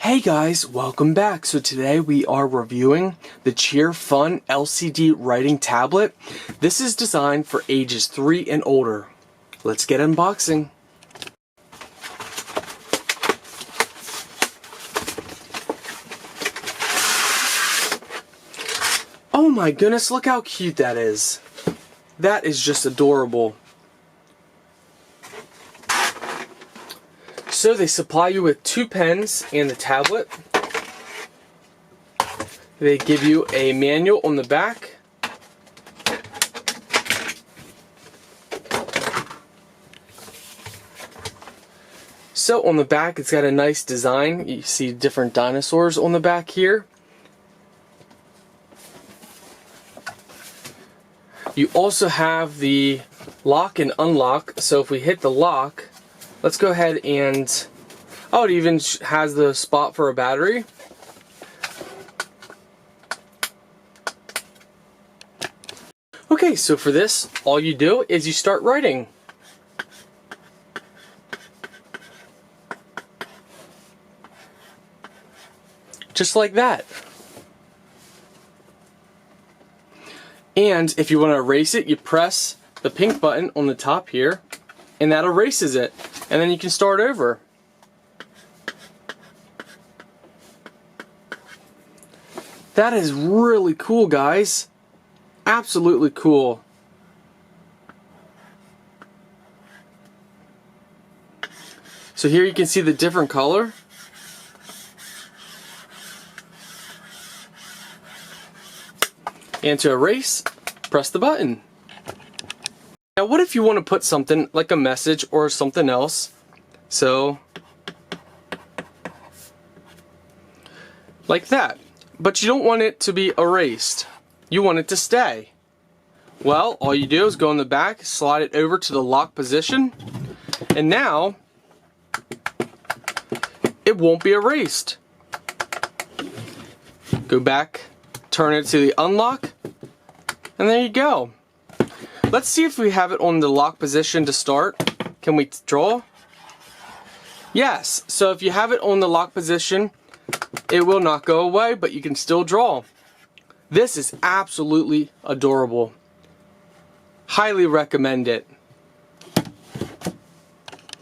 Hey guys, welcome back. So today we are reviewing the Cheer Fun LCD writing tablet. This is designed for ages 3 and older. Let's get unboxing. Oh my goodness, look how cute that is. That is just adorable. So they supply you with 2 pens and the tablet. They give you a manual on the back. So on the back it's got a nice design. You see different dinosaurs on the back here. You also have the lock and unlock. So if we hit the lock, let's go ahead and, oh, it even has the spot for a battery. Okay, so for this, all you do is you start writing. Just like that. And if you want to erase it, you press the pink button on the top here, and that erases it. And then you can start over. That is really cool, guys. Absolutely cool. So here you can see the different color. And to erase, press the button. Now what if you want to put something like a message or something else? So, like that. But you don't want it to be erased. You want it to stay. Well, all you do is go in the back, slide it over to the lock position, and now it won't be erased. Go back, turn it to the unlock, and there you go. Let's see if we have it on the lock position to start. Can we draw? Yes, so if you have it on the lock position, it will not go away, but you can still draw. This is absolutely adorable. Highly recommend it.